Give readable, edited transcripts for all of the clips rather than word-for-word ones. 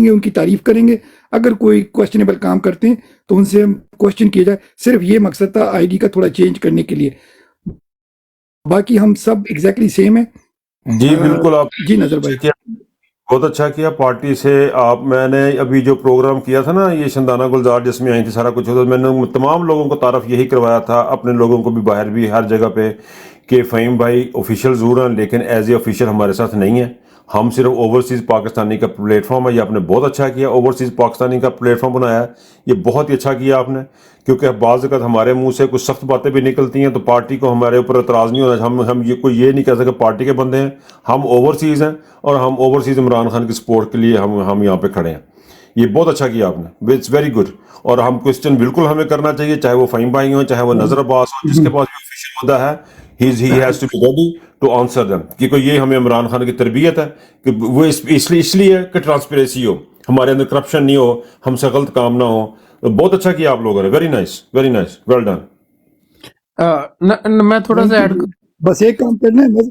گے, ان کی تعریف کریں گے. اگر کوئی کوشچنیبل کام کرتے ہیں تو ان سے کوشچن کیا جائے. صرف یہ مقصد تھا آئی ڈی کا تھوڑا چینج کرنے کے لیے, باقی ہم سب ایگزیکٹلی سیم ہیں. جی بالکل, آپ جی نظر بھائی بہت اچھا کیا پارٹی سے آپ. میں نے ابھی جو پروگرام کیا تھا نا یہ شندانہ گلزار جس میں آئی تھی سارا کچھ ہوتا, میں نے تمام لوگوں کو تعارف یہی کروایا تھا, اپنے لوگوں کو بھی باہر بھی ہر جگہ پہ, کہ فہیم بھائی آفیشیل ضرور ہیں لیکن ایز اے آفیشیل ہمارے ساتھ نہیں ہے. ہم صرف اوورسیز پاکستانی کا پلیٹ فارم ہے. یہ آپ نے بہت اچھا کیا, اوورسیز پاکستانی کا پلیٹ فارم بنایا ہے, یہ بہت ہی اچھا کیا آپ نے. کیونکہ بعض اوقات ہمارے منہ سے کچھ سخت باتیں بھی نکلتی ہیں تو پارٹی کو ہمارے اوپر اعتراض نہیں ہونا. ہم یہ نہیں کہہ سکتے پارٹی کے بندے ہیں, ہم اوورسیز ہیں اور ہم اوورسیز عمران خان کی سپورٹ کے لیے ہم یہاں پہ کھڑے ہیں. یہ بہت اچھا کیا آپ نے, اٹس ویری گڈ. اور ہم کوشچن بالکل ہمیں کرنا چاہیے, چاہے وہ فہیم بھائی ہوں, چاہے وہ نظر عباس ہو, جس کے پاس بھی آفیشیل مدعا ہے, he has to be ready to answer them. کیونکہ یہ ہمیں عمران خان کی تربیت ہے کہ وہ اس لیے کہ ٹرانسپیریسی ہو, ہمارے اندر کرپشن نہیں ہو, ہم سے غلط کام نہ ہو. بہت اچھا کیا آپ لوگوں نے, very nice, very nice, well done. میں تھوڑا سا ایڈ بس ایک کام کرنا ہے.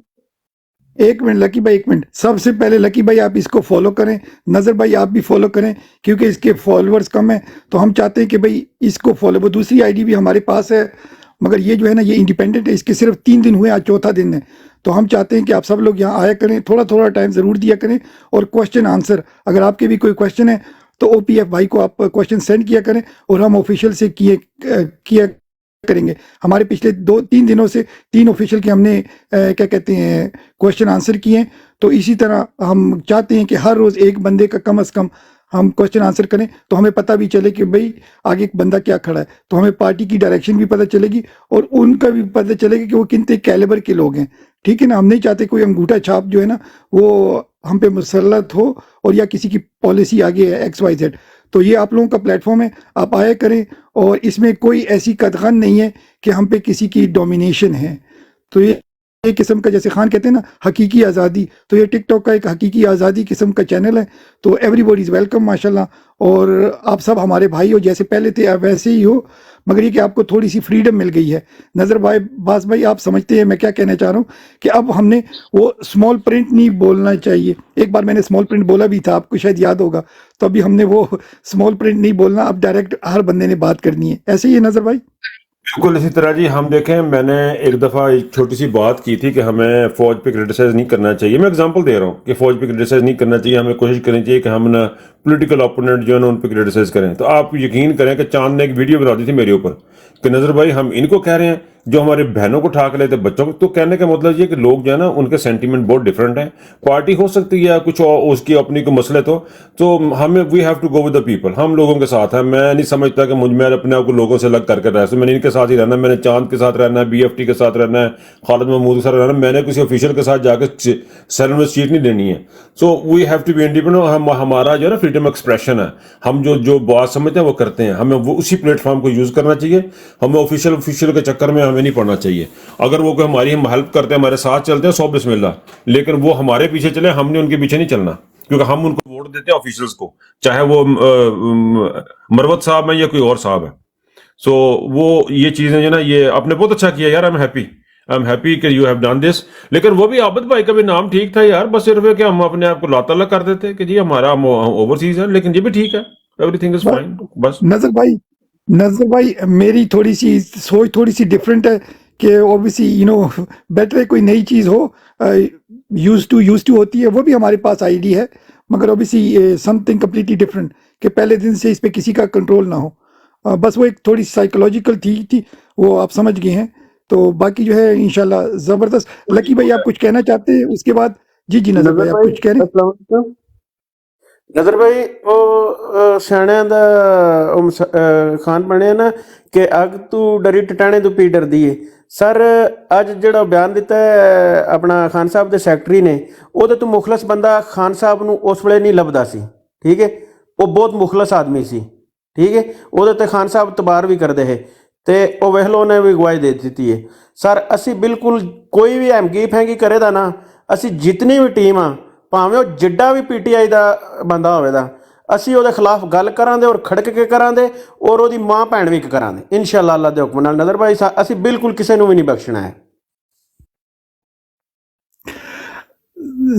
ایک منٹ لکی بھائی, ایک منٹ. سب سے پہلے لکی بھائی آپ اس کو فالو کریں, نظر بھائی آپ بھی فالو کریں, کیونکہ اس کے فالوورز کم ہیں تو ہم چاہتے ہیں کہ بھائی اس کو فالو. وہ دوسری آئی ڈی بھی ہمارے پاس ہے مگر یہ جو ہے نا یہ انڈیپینڈنٹ ہے, اس کے صرف 3 دن ہوئے, آج چوتھا دن ہے. تو ہم چاہتے ہیں کہ آپ سب لوگ یہاں آیا کریں, تھوڑا تھوڑا ٹائم ضرور دیا کریں, اور کوشچن آنسر اگر آپ کے بھی کوئی کوشچن ہے تو او پی ایف بھائی کو آپ کوشچن سینڈ کیا کریں, اور ہم آفیشیل سے کیا کریں گے. ہمارے پچھلے 2-3 دنوں سے 3 آفیشیل کے ہم نے کیا کہتے ہیں کوشچن آنسر کیے ہیں. تو اسی طرح ہم چاہتے ہیں کہ ہر روز ایک بندے کا کم از کم ہم کوشچن آنسر کریں, تو ہمیں پتہ بھی چلے کہ بھئی آگے ایک بندہ کیا کھڑا ہے, تو ہمیں پارٹی کی ڈائریکشن بھی پتہ چلے گی اور ان کا بھی پتہ چلے گا کہ وہ کتنے کیلیبر کے لوگ ہیں. ٹھیک ہے نا, ہم نہیں چاہتے کوئی انگوٹھا چھاپ جو ہے نا وہ ہم پہ مسلط ہو اور یا کسی کی پالیسی آگے ہے XYZ. تو یہ آپ لوگوں کا پلیٹ فارم ہے, آپ آیا کریں, اور اس میں کوئی ایسی قدغن نہیں ہے کہ ہم پہ کسی کی ڈومینیشن ہے. تو یہ ایک قسم کا جیسے خان کہتے ہیں نا حقیقی آزادی, تو یہ ٹک ٹاک کا ایک حقیقی آزادی قسم کا چینل ہے. تو ایوری باڈی از ویلکم ماشاءاللہ, اور آپ سب ہمارے بھائی ہو, جیسے پہلے تھے آپ ویسے ہی ہو, مگر یہ کہ آپ کو تھوڑی سی فریڈم مل گئی ہے. نظر بھائی باس بھائی آپ سمجھتے ہیں میں کیا کہنا چاہ رہا ہوں, کہ اب ہم نے وہ اسمال پرنٹ نہیں بولنا چاہیے. ایک بار میں نے اسمال پرنٹ بولا بھی تھا, آپ کو شاید یاد ہوگا, تو ابھی ہم نے وہ اسمال پرنٹ نہیں بولنا, اب ڈائریکٹ ہر بندے نے بات کرنی ہے. ایسے ہی ہے نظر بھائی. بالکل اسی طرح جی. ہم دیکھیں میں نے ایک دفعہ ایک چھوٹی سی بات کی تھی کہ ہمیں فوج پہ کرٹیسائز نہیں کرنا چاہیے. میں اگزامپل دے رہا ہوں کہ فوج پہ کرٹیسائز نہیں کرنا چاہیے, ہمیں کوشش کرنی چاہیے کہ ہم نا پولیٹیکل اپوننٹ جو ہے نا ان پہ کرٹیسائز کریں. تو آپ یقین کریں کہ چاند نے ایک ویڈیو بنا دی تھی میرے اوپر کہ نظر بھائی ہم ان کو کہہ رہے ہیں جو ہمارے بہنوں کو ٹھاک لیتے بچوں کو. تو کہنے کا مطلب یہ کہ لوگ جو ہے نا ان کے سینٹیمنٹ بہت ڈفرینٹ ہیں. پارٹی ہو سکتی ہے کچھ اس کی اپنی کو مسئلے تو ہمیں we have to go with the people. ہم لوگوں کے ساتھ ہیں. میں نہیں سمجھتا کہ میں اپنے آپ کو لوگوں سے الگ کر کے رہ سکوں. میں نے ان کے ساتھ ہی رہنا, میں نے چاند کے ساتھ رہنا ہے, BFT کے ساتھ رہنا ہے, خالد محمود کے ساتھ رہنا ہے. میں نے کسی آفیشیل کے ساتھ جا کے سیلن میں سیٹ نہیں لینی ہے. So we have to be independent. ہمارا جو ہے نا فریڈم ایکسپریشن ہے, ہم جو بات سمجھتے ہیں وہ کرتے ہیں. ہمیں وہ اسی پلیٹ فارم کو یوز کرنا چاہیے. ہمیں آفیشیل کے چکر میں ہمیں نہیں پڑنا چاہیے. اگر وہ کوئی ہماری ہیلپ کرتے ہیں, ہمارے ساتھ چلتے ہیں, سو بسم اللہ, لیکن وہ ہمارے پیچھے چلے, ہم نے ان کے پیچھے نہیں چلنا. کیونکہ ہم ان کو ووٹ دیتے ہیں آفیشیلز کو, چاہے وہ مروت صاحب ہیں یا کوئی اور صاحب ہے. سو وہ یہ چیزیں جو نا یہ آپ نے بہت اچھا کیا یار. آئی ایم ہیپی کہ یو ہیو ڈن دس. لیکن وہ بھی عابد بھائی کا بھی نام ٹھیک تھا یار, بس صرف ہے کہ ہم اپنے آپ کو لا تعلق کر دیتے کہ جی ہمارا اوورسیز ہے, لیکن یہ بھی ٹھیک ہے, ایوری تھنگ از فائن. بس نظر بھائی میری تھوڑی سی سوچ تھوڑی سی ڈفرینٹ ہے کہ اوبیسلی بیٹر ہے کوئی نئی چیز ہو, یوز ٹو ہوتی ہے, وہ بھی ہمارے پاس آئی ڈی ہے, مگر obviously some thing completely different کہ پہلے دن سے اس پہ کسی کا کنٹرول نہ ہو. بس وہ ایک تھوڑی سائیکولوجیکل تھی وہ آپ سمجھ گئے ہیں. تو باقی جو ہے انشاءاللہ زبردست. لکی بھائی آپ کچھ کہنا چاہتے ہیں اس کے بعد؟ جی نظر بھائی آپ کچھ کہہ رہے ہیں؟ السلام علیکم نظر بھائی. وہ سیاحوں دا خان بنے نا کہ اگ تو ڈری ٹٹانے تو پی ڈر دیے. سر اج جڑا بیان دیتا ہے اپنا خان صاحب دے سیکٹری نے, وہ تو مخلص بندہ خان صاحب نو اس ویلے نہیں لبدا سی. ٹھیک ہے, وہ بہت مخلص آدمی سی. ٹھیک ہے, وہ تے خان صاحب تبار بھی کرتے ہیں تے وہ ویلو نے بھی گواہی دے دیتی ہے. سر اسی بالکل کوئی بھی ہیمگی پھینگی کرے دا نا, اسی جتنی بھی ٹیم ہاں ਭਾਵੇਂ ਉਹ ਜਿੱਡਾ ਵੀ PTI ਦਾ ਬੰਦਾ ਹੋਵੇ ਦਾ, ਅਸੀਂ ਉਹਦੇ ਖਿਲਾਫ ਗੱਲ ਕਰਾਂਗੇ ਔਰ ਖੜਕ ਕੇ ਕਰਾਂਗੇ, ਔਰ ਉਹਦੀ ਮਾਂ ਭੈਣ ਵੀ ਕਰਾਂਗੇ ਇਨਸ਼ਾਅੱਲਾ ਅੱਲਾ ਦੇ ਹੁਕਮ ਨਾਲ. ਨਜ਼ਰ ਭਾਈ ਅਸੀਂ ਬਿਲਕੁਲ ਕਿਸੇ ਨੂੰ ਵੀ ਨਹੀਂ ਬਖਸ਼ਣਾ ਹੈ.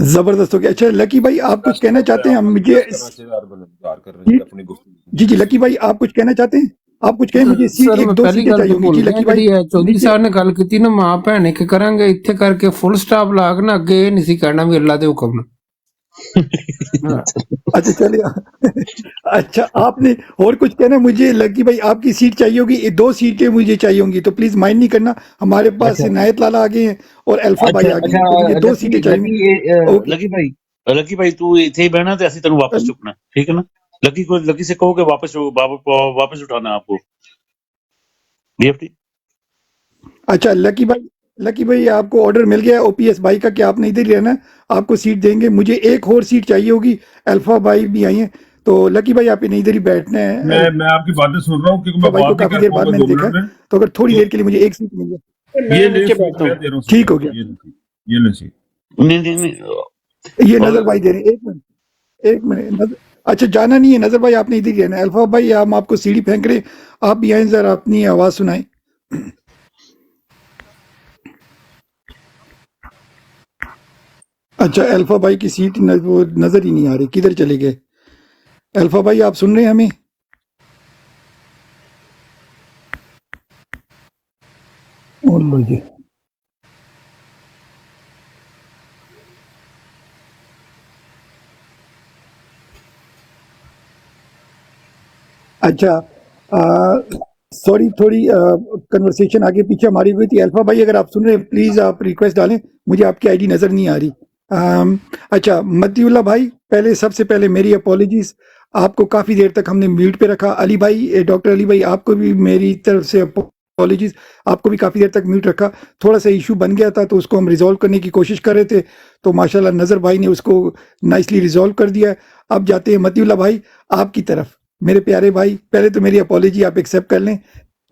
زبردست ہو گیا. اچھا لکی بھائی آپ کچھ کہنا چاہتے ہیں؟ ہم مجھے جی جی لکی بھائی آپ کچھ کہنا چاہتے ہیں؟ آپ کچھ کہیں، مجھے سیٹ سر میں ایک دو پہلی سیٹیں گل چاہیے تو ہوں گی. بھول جی گیا لکی بھائی جڑی چودھری نیچے. صاحب نے گل کی نا ماں بھن کے کریں گے اتنے کر کے فل سٹاپ لا کے نا اگے یہ نہیں سی کہنا بھی اللہ دے حکم ہاں. اچھا چلیے. اچھا آپ نے اور کچھ کہنا؟ مجھے لکی بھائی آپ کی سیٹ چاہیے ہوگی، یہ دو سیٹیں مجھے چاہیے ہوں گی، تو پلیز مائنڈ نہیں کرنا. ہمارے پاس اچھا عنایت لالا آگے ہیں اور الفا اچھا بھائی آگے اچھا ہیں، تو مجھے دو سیٹیں چاہیے لکی ہوں. اوکے لکی بھائی تو اتنے ہی بہنا تے اسی تینوں واپس چکنا ٹھیک ہے نا. لکی سے کہو کہ واپس اٹھانا آپ کو ڈی ایف ٹی. اچھا لکی بھائی آپ کو آرڈر مل گیا او پی ایس بھائی کا کہ آپ نے ادھر ہی رہنا ہے، آپ کو سیٹ دیں گے. مجھے ایک اور سیٹ چاہیے ہوگی، الفا بھائی بھی آئی ہیں، تو لکی بھائی آپ نے ادھر ہی بیٹھنا ہے. میں آپ کی باتیں سن رہا ہوں کیونکہ الفا میں بھائی کو بات نہیں کافی کر دیر پاؤں بعد گا میں 2 نے دیکھا منٹ ہے، میں. تو اگر تھوڑی تو دیر کے لیے مجھے ایک سیٹ مل جائے. یہ میں لے نیچے سیٹ بیٹھتا ہوں. میں دے رہا ہوں. ٹھیک ہو گیا. یہ لے سیٹ. نہیں یہ اور نظر بھائی دے رہے ہیں، ایک منٹ. اچھا جانا نہیں ہے نظر بھائی، آپ نے ادھر ہی رہنا ہے. الفا بھائی ہم آپ کو سیڑھی پھینک رہے ہیں، آپ بھی آئیں ذرا اپنی آواز سنائیں. اچھا الفا بھائی کی سیٹ وہ نظر ہی نہیں آ رہی، کدھر چلے گئے؟ الفا بھائی آپ سن رہے ہیں ہمیں؟ اور بولیے. اچھا سوری، تھوڑی کنورسیشن آگے پیچھے ہماری ہوئی تھی. الفا بھائی اگر آپ سن رہے ہیں پلیز آپ ریکویسٹ ڈالیں، مجھے آپ کی آئی ڈی نظر نہیں آ رہی. اچھا متی اللہ بھائی سب سے پہلے میری اپولوجیز، آپ کو کافی دیر تک ہم نے میوٹ پہ رکھا. علی بھائی ڈاکٹر علی بھائی آپ کو بھی میری طرف سے اپولوجیز، آپ کو بھی کافی دیر تک میوٹ رکھا. تھوڑا سا ایشو بن گیا تھا تو اس کو ہم ریزالو کرنے کی کوشش کر رہے تھے، تو ماشاءاللہ نظر بھائی نے اس کو نائسلی ریزالو کر دیا ہے. اب جاتے ہیں متی اللہ بھائی آپ کی طرف. میرے پیارے بھائی پہلے تو میری اپولوجی آپ ایکسیپٹ کر لیں.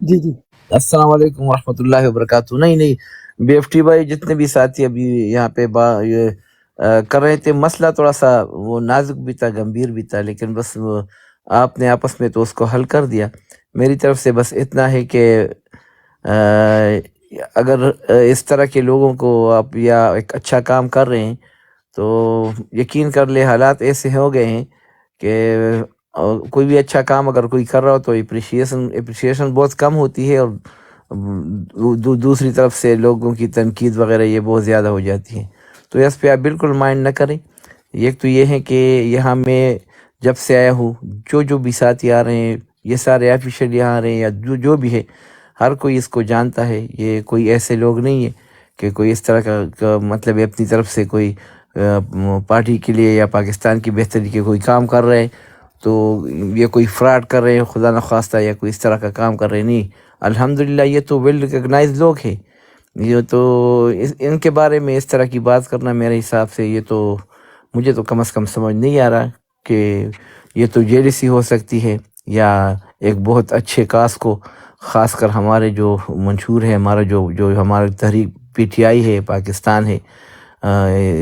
جی جی السلام علیکم ورحمۃ اللہ وبرکاتہ. نہیں بی ایف ٹی بھائی جتنے بھی ساتھی ابھی یہاں پہ یہ کر رہے تھے، مسئلہ تھوڑا سا وہ نازک بھی تھا، گمبھیر بھی تھا، لیکن بس آپ نے آپس میں تو اس کو حل کر دیا. میری طرف سے بس اتنا ہے کہ اگر اس طرح کے لوگوں کو آپ یا ایک اچھا کام کر رہے ہیں تو یقین کر لے حالات ایسے ہو گئے ہیں کہ کوئی بھی اچھا کام اگر کوئی کر رہا ہو تو اپریشیشن بہت کم ہوتی ہے، اور دوسری طرف سے لوگوں کی تنقید وغیرہ یہ بہت زیادہ ہو جاتی ہے. تو اس پہ آپ بالکل مائنڈ نہ کریں. ایک تو یہ ہے کہ یہاں میں جب سے آیا ہوں، جو بھی ساتھی آ رہے ہیں، یہ سارے آفیشیل یہاں آ رہے ہیں یا جو بھی ہے، ہر کوئی اس کو جانتا ہے. یہ کوئی ایسے لوگ نہیں ہے کہ کوئی اس طرح کا مطلب اپنی طرف سے کوئی پارٹی کے لیے یا پاکستان کی بہتری کے کوئی کام کر رہے ہیں تو یہ کوئی فراڈ کر رہے ہیں خدا نخواستہ، یا کوئی اس طرح کا کام کر رہے ہیں. نہیں، الحمدللہ یہ تو ویل ریکگنائز لوگ ہیں. یہ تو ان کے بارے میں اس طرح کی بات کرنا میرے حساب سے یہ تو مجھے تو کم از کم سمجھ نہیں آ رہا کہ یہ تو جیلسی ہو سکتی ہے یا ایک بہت اچھے کاز کو، خاص کر ہمارے جو منشور ہے، ہمارا جو ہمارا تحریک پی ٹی آئی ہے، پاکستان ہے،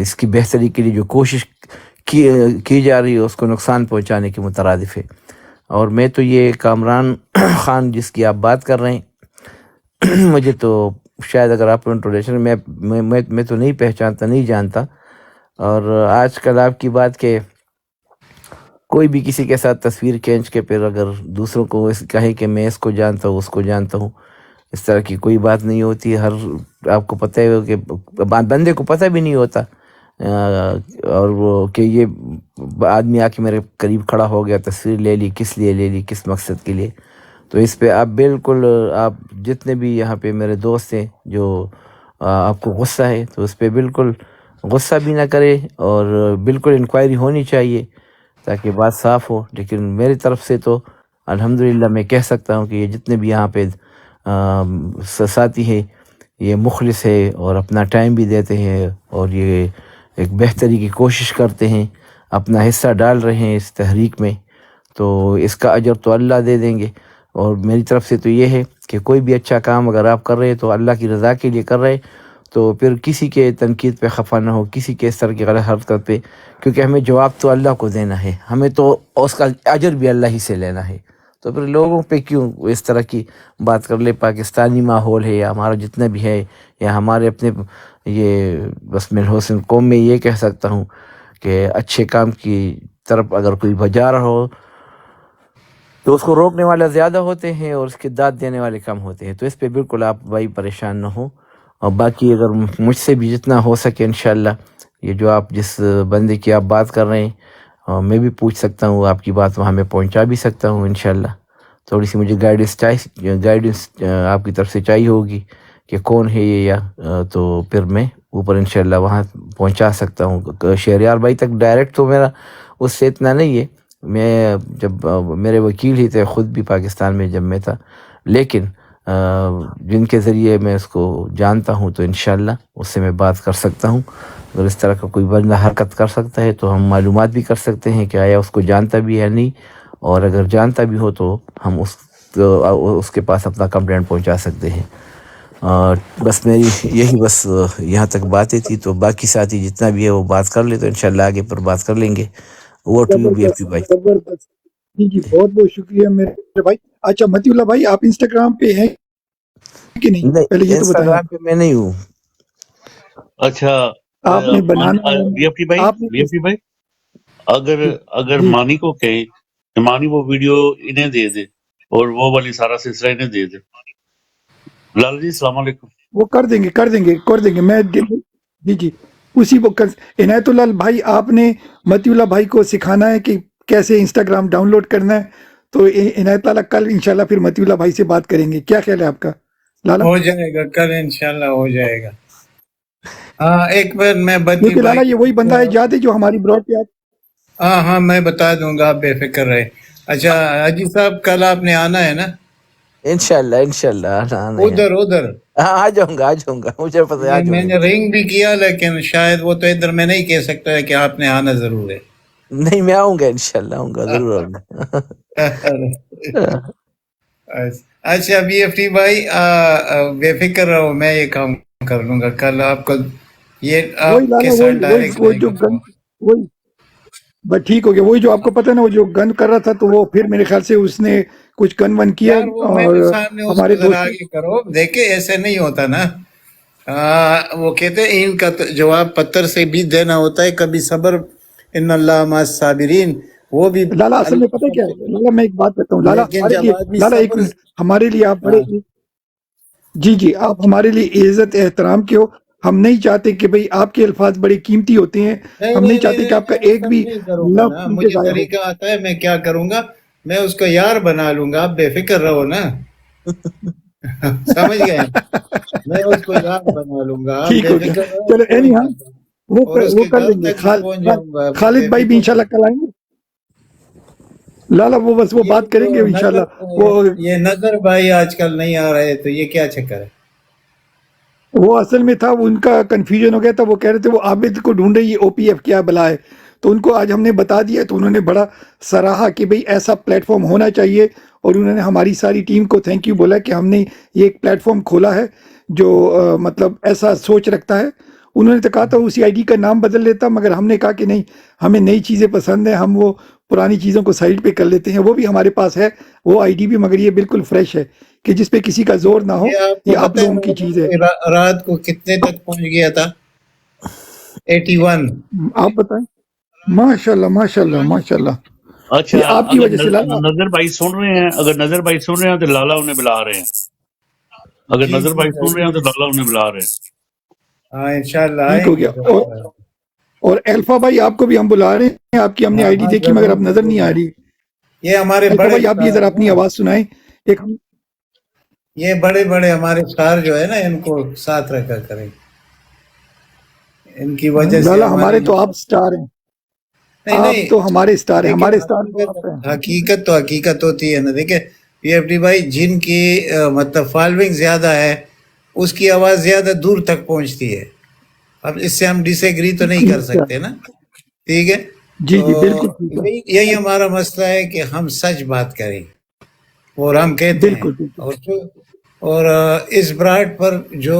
اس کی بہتری کے لیے جو کوشش کی جا رہی ہے اس کو نقصان پہنچانے کے مترادف ہے. اور میں تو یہ کامران خان جس کی آپ بات کر رہے ہیں، مجھے تو شاید اگر آپ انٹروڈکشن میں تو نہیں پہچانتا، نہیں جانتا. اور آج کل آپ کی بات کہ کوئی بھی کسی کے ساتھ تصویر کھینچ کے پھر اگر دوسروں کو کہے کہ میں اس کو جانتا ہوں، اس کو جانتا ہوں، اس طرح کی کوئی بات نہیں ہوتی. آپ کو پتہ ہے کہ بندے کو پتہ بھی نہیں ہوتا اور وہ کہ یہ آدمی آ کے میرے قریب کھڑا ہو گیا، تصویر لے لی، کس لیے لے لی، کس مقصد کے لیے. تو اس پہ آپ بالکل، آپ جتنے بھی یہاں پہ میرے دوست ہیں جو آپ کو غصہ ہے تو اس پہ بالکل غصہ بھی نہ کرے، اور بالکل انکوائری ہونی چاہیے تاکہ بات صاف ہو. لیکن میری طرف سے تو الحمدللہ میں کہہ سکتا ہوں کہ یہ جتنے بھی یہاں پہ ساتھی ہیں یہ مخلص ہے اور اپنا ٹائم بھی دیتے ہیں اور یہ ایک بہتری کی کوشش کرتے ہیں، اپنا حصہ ڈال رہے ہیں اس تحریک میں. تو اس کا اجر تو اللہ دے دیں گے. اور میری طرف سے تو یہ ہے کہ کوئی بھی اچھا کام اگر آپ کر رہے ہیں تو اللہ کی رضا کے لیے کر رہے ہیں، تو پھر کسی کے تنقید پہ خفا نہ ہو، کسی کے اس طرح کی غلط حرکت پہ، کیونکہ ہمیں جواب تو اللہ کو دینا ہے، ہمیں تو اس کا اجر بھی اللہ ہی سے لینا ہے. تو پھر لوگوں پہ کیوں اس طرح کی بات کر لے. پاکستانی ماحول ہے یا ہمارا جتنا بھی ہے یا ہمارے اپنے یہ بس میں حسن قوم میں یہ کہہ سکتا ہوں کہ اچھے کام کی طرف اگر کوئی بجا رہا ہو تو اس کو روکنے والے زیادہ ہوتے ہیں اور اس کے داد دینے والے کم ہوتے ہیں. تو اس پہ بالکل آپ بھائی پریشان نہ ہوں. اور باقی اگر مجھ سے بھی جتنا ہو سکے انشاءاللہ یہ جو آپ جس بندے کی آپ بات کر رہے ہیں میں بھی پوچھ سکتا ہوں, آپ کی بات وہاں میں پہنچا بھی سکتا ہوں انشاءاللہ. تھوڑی سی مجھے گائیڈنس آپ کی طرف سے چاہیے ہوگی کہ کون ہے یہ یا تو پھر میں اوپر انشاءاللہ وہاں پہنچا سکتا ہوں. شہریار بھائی تک ڈائریکٹ تو میرا اس سے اتنا نہیں ہے, میں جب میرے وکیل ہی تھے خود بھی پاکستان میں جب میں تھا, لیکن جن کے ذریعے میں اس کو جانتا ہوں تو انشاءاللہ اس سے میں بات کر سکتا ہوں. اگر اس طرح کا کوئی بندہ حرکت کر سکتا ہے تو ہم معلومات بھی کر سکتے ہیں کہ آیا اس کو جانتا بھی ہے نہیں, اور اگر جانتا بھی ہو تو ہم اس کے پاس اپنا کمپلینٹ پہنچا سکتے ہیں. بس میری یہی بس یہاں تک باتیں تھی. تو باقی ساتھی جتنا بھی ہے وہ بات کر لے تو انشاءاللہ آگے پر بات کر لیں گے. Over to you B F P بھائی. زبردست. جی جی بہت بہت شکریہ میرے بھائی. اچھا متی اللہ بھائی آپ انسٹاگرام پہ ہیں کہ نہیں, پہلے یہ تو بتائیں. انسٹاگرام پہ میں نہیں ہوں. اچھا آپ نے بنانا ہے, بی ایف آپ نے پی بھائی اگر جی مانی کو کہیں کہ مانی وہ ویڈیو انہیں دے دے اور وہ والی سارا سلسلہ انہیں دے دے. لال جی السلام علیکم. وہ کر دیں گے میں جی جی اسی وقت. عنایت اللہ بھائی آپ نے متی اللہ بھائی کو سکھانا ہے کہ کیسے انسٹاگرام ڈاؤن لوڈ کرنا ہے, تو عنایت اللہ کل انشاءاللہ پھر متی اللہ بھائی سے بات کریں گے. کیا خیال ہے آپ کا لالا؟ ہو جائے گا کل انشاءاللہ ہو جائے گا. ہاں ایک بار میں بتی کیونکہ بھائی لالا یہ وہی بندہ ہے یاد ہے جو ہماری براڈ پہ ہاں میں بتا دوں گا, آپ بے فکر رہے. اچھا حاجی صاحب کل آپ نے آنا ہے نا انشاءاللہ آنا ہے. ادھر ہاں آ جاؤں گا مجھے پتہ ہے, آ میں جاؤں نے گا. رنگ بھی کیا لیکن شاید وہ تو ادھر میں نہیں کہہ سکتا ہے کہ آپ نے آنا ضرور ہے. نہیں میں آؤں گا انشاءاللہ, آؤں گا ضرور آؤں گا. اچھا بی ایف ٹی بھائی بے فکر رہو, میں یہ کام کر لوں گا کل. آپ کو یہ وہی آپ کے لالا ساتھ ڈائریکٹ وہی نہیں جو کروں گن گا. وہی بس ٹھیک ہو گیا. وہی جو آپ کو پتہ ہے نا وہ جو گن کر رہا تھا تو وہ پھر میرے خیال سے اس نے کچھ گن ون کیا یار وہ اور میرے سامنے اس ہمارے کو ذرا دوست آگے کرو. دیکھیں ایسے نہیں ہوتا نا. وہ کہتے ہیں ان کا جواب پتھر سے بھی دینا ہوتا ہے. کبھی صبر ان اللہ مع الصابرین, وہ بھی لالا اصل میں پتہ کیا ہے لالا, میں ایک بات کرتا ہوں لالا لیکن ہمارے جب لیے, آدمی لالا ایک صبر منٹ, ہمارے لیے آپ بڑے ہاں جی آپ ہمارے لیے عزت احترام کے ہو. ہم نہیں چاہتے کہ بھئی آپ کے الفاظ بڑے قیمتی ہوتے ہیں, ہم نہیں چاہتے کہ آپ کا میں ایک ایسا بھی نہیں کروں گا نا. لفظ ان پہ مجھے ضائع ہو. طریقہ آتا ہے, میں کیا کروں گا, میں اس کو یار بنا لوں گا. آپ بے فکر رہو نا. سمجھ گئے, میں اس کو یار بنا لوں گا. آپ ٹھیک بے ہو گیا. فکر رہو, چلو کوئی اینی ہاں بات نہیں. اور اس وہ کے کر گھر لیں گے. تک بھی پہنچ جاؤں گا, خالد بے بھائی بھی فکر انشاءاللہ رہو. کل آئیں گے لالا. وہ بس وہ یہ بات کریں گے جو انشاءاللہ. نظر یہ نظر بھائی آج کل نہیں آ رہے, تو یہ کیا چکر ہے؟ وہ اصل میں تھا, وہ ان کا کنفیوژن ہو گیا تھا. وہ کہہ رہے تھے وہ عابد کو ڈھونڈ رہی ہے, او پی ایف کیا بلا ہے. تو ان کو آج ہم نے بتا دیا تو انہوں نے بڑا سراہا کہ بھئی ایسا پلیٹ فارم ہونا چاہیے, اور انہوں نے ہماری ساری ٹیم کو تھینک یو بولا کہ ہم نے یہ ایک پلیٹ فارم کھولا ہے جو مطلب ایسا سوچ رکھتا ہے. انہوں نے تو کہا تھا اسی آئی ڈی کا نام بدل لیتا, مگر ہم نے کہا کہ نہیں, ہمیں نئی چیزیں پسند ہیں, ہم وہ پرانی چیزوں کو سائڈ پہ کر لیتے ہیں. وہ بھی ہمارے پاس ہے وہ آئی ڈی بھی, مگر یہ بالکل فریش ہے کہ جس پہ کسی کا زور نہ ہو. یہ آپ کو یہ آپ پتہ ہے لوگوں کی چیز ہے. رات کو کتنے تک پہنچ گیا تھا؟ 81. آپ بتائیں. ماشاءاللہ اچھا یہ آپ کی اگر وجہ سے لالا. نظر بھائی سن رہے ہیں, تو لالا انہیں بلا رہے ہیں. اگر جی نظر جی بھائی سن رہے ہیں تو لالا انہیں بلا رہے ہیں. ہاں انشاءاللہ ٹھیک آئیں ہو گے. گیا. اور الفا بھائی آپ کو بھی ہم بلا رہے ہیں. آپ کی ہم نے ہاں آئی ڈی دیکھی مگر ضرور اب نظر نہیں ضرور. آ رہی. یہ ہمارے الفا بڑے بھائی آپ بھی ذرا اپنی آواز سنائیں. ایک یہ بڑے ہمارے اسٹار جو ہے نا, ان کو ساتھ رکھا کریں. ان کی وجہ سے لالا ہمارے ہماری تو آپ سٹار ہیں, آپ نہیں تو ہمارے سٹار ہیں. دیکھیں, ہمارے سٹار تو آپ ہیں. حقیقت تو حقیقت ہوتی ہے نا. دیکھیں پی ایف ڈی بھائی, جن کی مطلب فالوئنگ زیادہ ہے اس کی آواز زیادہ دور تک پہنچتی ہے. اب اس سے ہم ڈس ایگری تو نہیں کر سکتے نا, ٹھیک ہے. جی تو بالکل ٹھیک ہے. یہی ہمارا مسئلہ ہے کہ ہم سچ بات کریں, اور ہم کہتے ہیں. بالکل اور اس براڈ پر جو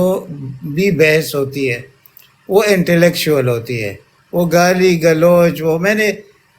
بھی بحث ہوتی ہے وہ انٹلیکچوئل ہوتی ہے, وہ گالی گلوچ. وہ میں نے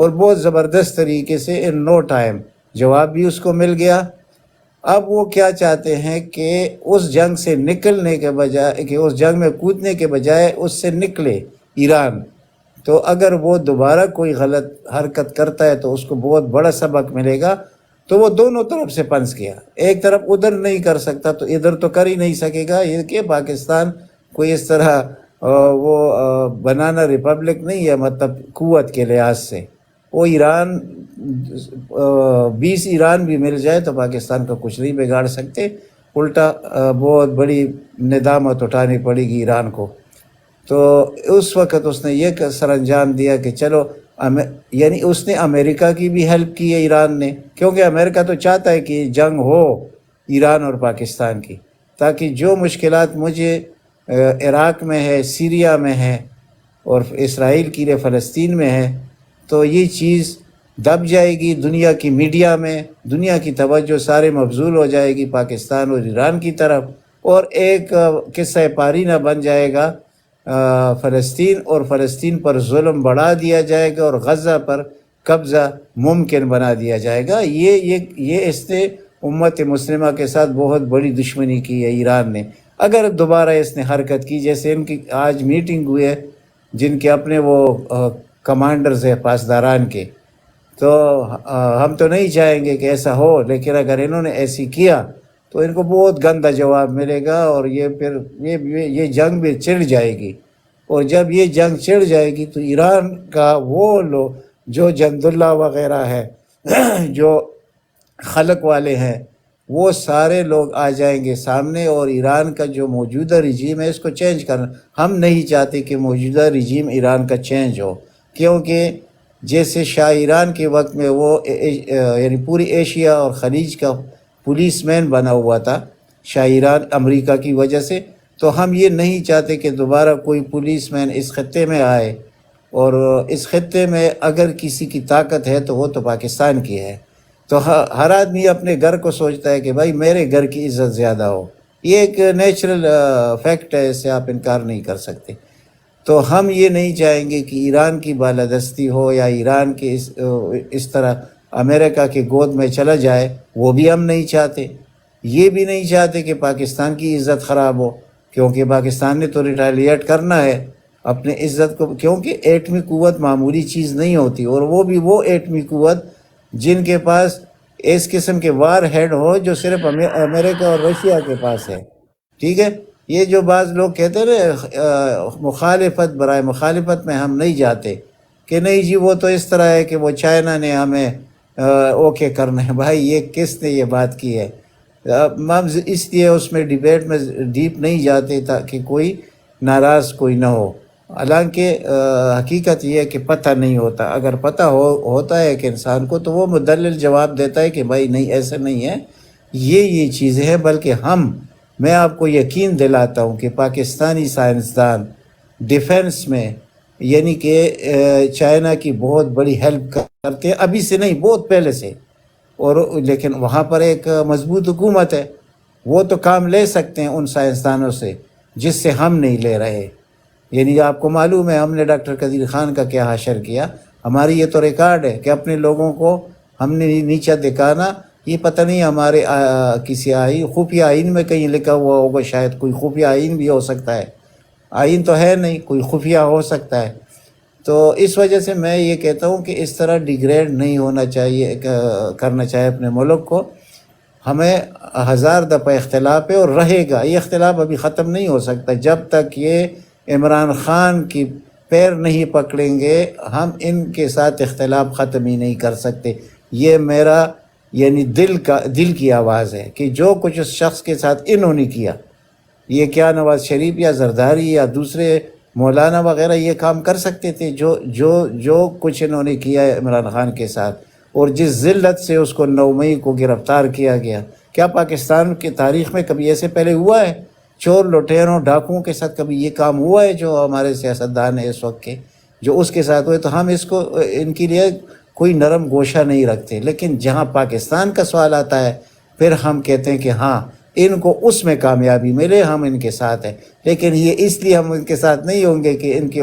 اور بہت زبردست طریقے سے ان نو ٹائم جواب بھی اس کو مل گیا۔ اب وہ کیا چاہتے ہیں کہ اس جنگ سے نکلنے کے بجائے، کہ اس جنگ میں کودنے کے بجائے اس سے نکلے ایران، تو اگر وہ دوبارہ کوئی غلط حرکت کرتا ہے تو اس کو بہت بڑا سبق ملے گا۔ تو وہ دونوں طرف سے پنس گیا، ایک طرف ادھر نہیں کر سکتا تو ادھر تو کر ہی نہیں سکے گا۔ یہ کہ پاکستان کوئی اس طرح وہ بنانا ریپبلک نہیں ہے، مطلب قوت کے لحاظ سے۔ وہ ایران 20 ایران بھی مل جائے تو پاکستان کا کچھ نہیں بگاڑ سکتے، الٹا بہت بڑی ندامت اٹھانی پڑے گی ایران کو۔ تو اس وقت اس نے یہ سر انجام دیا کہ چلو، یعنی اس نے امریکہ کی بھی ہیلپ کی ہے ایران نے، کیونکہ امریکہ تو چاہتا ہے کہ جنگ ہو ایران اور پاکستان کی، تاکہ جو مشکلات مجھے عراق میں ہے، سیریا میں ہے، اور اسرائیل کے لیے فلسطین میں ہے، تو یہ چیز دب جائے گی دنیا کی میڈیا میں، دنیا کی توجہ سارے مبذول ہو جائے گی پاکستان اور ایران کی طرف، اور ایک قصہ پاری نہ بن جائے گا فلسطین، اور فلسطین پر ظلم بڑھا دیا جائے گا اور غزہ پر قبضہ ممکن بنا دیا جائے گا۔ یہ اس نے امت مسلمہ کے ساتھ بہت بڑی دشمنی کی ہے ایران نے۔ اگر دوبارہ اس نے حرکت کی، جیسے ان کی آج میٹنگ ہوئی ہے جن کے اپنے وہ کمانڈرز ہیں پاسداران کے، تو ہم تو نہیں چاہیں گے کہ ایسا ہو، لیکن اگر انہوں نے ایسی کیا تو ان کو بہت گندا جواب ملے گا، اور یہ پھر یہ جنگ بھی چڑھ جائے گی، اور جب یہ جنگ چڑھ جائے گی تو ایران کا وہ لوگ جو جند اللہ وغیرہ ہے، جو خلق والے ہیں، وہ سارے لوگ آ جائیں گے سامنے، اور ایران کا جو موجودہ رجیم ہے اس کو چینج کرنا۔ ہم نہیں چاہتے کہ موجودہ رجیم ایران کا چینج ہو، کیونکہ جیسے شاہ ایران کے وقت میں وہ یعنی پوری ایشیا اور خلیج کا پولیس مین بنا ہوا تھا شاہ ایران امریکہ کی وجہ سے، تو ہم یہ نہیں چاہتے کہ دوبارہ کوئی پولیس مین اس خطے میں آئے، اور اس خطے میں اگر کسی کی طاقت ہے تو وہ تو پاکستان کی ہے۔ تو ہر آدمی اپنے گھر کو سوچتا ہے کہ بھائی میرے گھر کی عزت زیادہ ہو، یہ ایک نیچرل فیکٹ ہے، اس سے آپ انکار نہیں کر سکتے۔ تو ہم یہ نہیں چاہیں گے کہ ایران کی بالادستی ہو، یا ایران کے اس طرح امریکہ کے گود میں چلا جائے، وہ بھی ہم نہیں چاہتے۔ یہ بھی نہیں چاہتے کہ پاکستان کی عزت خراب ہو، کیونکہ پاکستان نے تو ریٹیلیٹ کرنا ہے اپنے عزت کو، کیونکہ ایٹمی قوت معمولی چیز نہیں ہوتی، اور وہ بھی وہ ایٹمی قوت جن کے پاس اس قسم کے وار ہیڈ ہو جو صرف امریکہ اور رشیا کے پاس ہے۔ ٹھیک ہے، یہ جو بعض لوگ کہتے ہیں نا مخالفت برائے مخالفت میں ہم نہیں جاتے، کہ نہیں جی وہ تو اس طرح ہے کہ وہ چائنا نے ہمیں اوکے کرنا ہے۔ بھائی یہ کس نے یہ بات کی ہے؟ ہم اس لیے اس میں ڈیبیٹ میں ڈیپ نہیں جاتے تاکہ کوئی ناراض کوئی نہ ہو، حالانکہ حقیقت یہ ہے کہ پتہ نہیں ہوتا۔ اگر پتہ ہوتا ہے کہ انسان کو، تو وہ مدلل جواب دیتا ہے کہ بھائی نہیں ایسا نہیں ہے، یہ چیزیں ہیں۔ بلکہ میں آپ کو یقین دلاتا ہوں کہ پاکستانی سائنسدان ڈیفنس میں یعنی کہ چائنا کی بہت بڑی ہیلپ کرتے ہیں، ابھی سے نہیں بہت پہلے سے، اور لیکن وہاں پر ایک مضبوط حکومت ہے، وہ تو کام لے سکتے ہیں ان سائنسدانوں سے جس سے ہم نہیں لے رہے۔ یعنی آپ کو معلوم ہے ہم نے ڈاکٹر قدیر خان کا کیا حشر کیا، ہماری یہ تو ریکارڈ ہے کہ اپنے لوگوں کو ہم نے نیچا دکھانا۔ یہ پتہ نہیں ہمارے کسی خفیہ آئین میں کہیں لکھا ہوا ہوگا، شاید کوئی خفیہ آئین بھی ہو سکتا ہے، آئین تو ہے نہیں، کوئی خفیہ ہو سکتا ہے۔ تو اس وجہ سے میں یہ کہتا ہوں کہ اس طرح ڈیگریڈ نہیں ہونا چاہیے، کرنا چاہیے اپنے ملک کو۔ ہمیں 1000 دفعہ اختلاف ہے اور رہے گا، یہ اختلاف ابھی ختم نہیں ہو سکتا جب تک یہ عمران خان کی پیر نہیں پکڑیں گے، ہم ان کے ساتھ اختلاف ختم ہی نہیں کر سکتے۔ یہ میرا یعنی دل کی آواز ہے کہ جو کچھ اس شخص کے ساتھ انہوں نے کیا، یہ کیا نواز شریف یا زرداری یا دوسرے مولانا وغیرہ یہ کام کر سکتے تھے؟ جو کچھ انہوں نے کیا ہے عمران خان کے ساتھ، اور جس ذلت سے اس کو 9 مئی کو گرفتار کیا گیا، کیا پاکستان کی تاریخ میں کبھی ایسے پہلے ہوا ہے؟ چور لٹیروں ڈاکوؤں کے ساتھ کبھی یہ کام ہوا ہے جو ہمارے سیاستدان ہیں اس وقت کے، جو اس کے ساتھ ہوئے؟ تو ہم ان کے لیے کوئی نرم گوشہ نہیں رکھتے، لیکن جہاں پاکستان کا سوال آتا ہے پھر ہم کہتے ہیں کہ ہاں ان کو اس میں کامیابی ملے، ہم ان کے ساتھ ہیں۔ لیکن یہ اس لیے ہم ان کے ساتھ نہیں ہوں گے کہ ان کے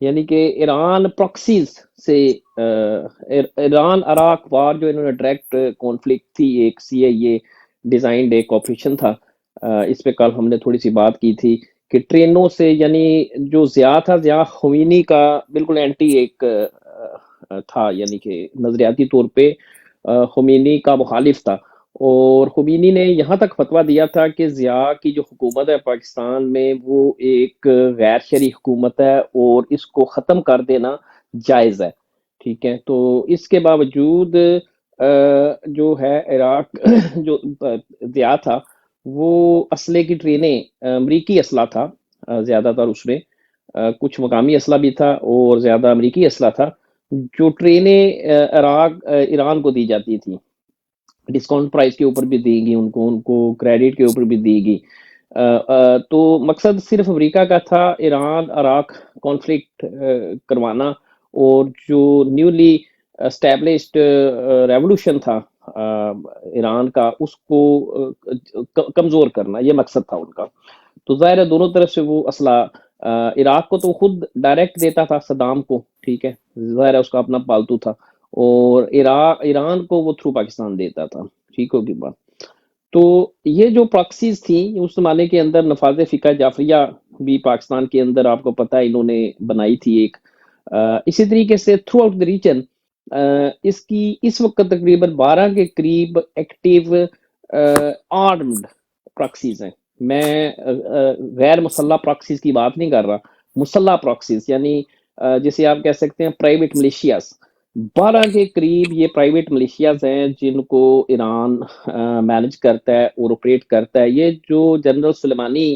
یعنی کہ ایران پراکسیز سے ایران عراق وار جو انہوں نے ڈائریکٹ کانفلکٹ تھی، ایک سی آئی اے ڈیزائنڈ ایک آپریشن تھا. اس پہ کل ہم نے تھوڑی سی بات کی تھی کہ ٹرینوں سے، یعنی جو ضیاء تھا، ضیاء خمینی کا بالکل اینٹی ایک تھا، یعنی کہ نظریاتی طور پہ خمینی کا مخالف تھا، اور خمینی نے یہاں تک فتویٰ دیا تھا کہ ضیاء کی جو حکومت ہے پاکستان میں وہ ایک غیر شرعی حکومت ہے اور اس کو ختم کر دینا جائز ہے. ٹھیک ہے، تو اس کے باوجود جو ہے عراق جو ضیاء تھا وہ اسلحے کی ٹرینیں امریکی اسلحہ تھا زیادہ تر، اس میں کچھ مقامی اسلحہ بھی تھا اور زیادہ امریکی اسلحہ تھا، جو ٹرینیں ایران کو دی جاتی تھی، ڈسکاؤنٹ پرائز کے اوپر بھی دی گئی ان کو کریڈٹ کے اوپر بھی دی گئی. تو مقصد صرف امریکہ کا تھا ایران عراق کانفلکٹ کروانا، اور جو نیولی اسٹیبلشڈ ریولوشن تھا ایران کا اس کو کمزور کرنا، یہ مقصد تھا ان کا. تو ظاہر ہے دونوں طرف سے وہ اسلحہ عراق کو تو خود ڈائریکٹ دیتا تھا صدام کو، ٹھیک ہے، ظاہر ہے اس کا اپنا پالتو تھا، اور ایران کو وہ تھرو پاکستان دیتا تھا. ٹھیک ہوگی بات. تو یہ جو پراکسیز تھیں اس زمانے کے اندر، نفاذ فقہ جعفریہ بھی پاکستان کے اندر آپ کو پتہ ہے انہوں نے بنائی تھی ایک. اسی طریقے سے تھرو آؤٹ دی ریجن اس کی اس وقت تقریباً 12 کے قریب ایکٹیو آرمڈ پراکسیز ہیں. میں غیر مسلح پراکسیز کی بات نہیں کر رہا، مسلح پراکسیز یعنی جسے آپ کہہ سکتے ہیں پرائیویٹ ملیشیاز. 12 کے قریب یہ پرائیویٹ ملیشیاز ہیں جن کو ایران مینج کرتا ہے اور آپریٹ کرتا ہے. یہ جو جنرل سلیمانی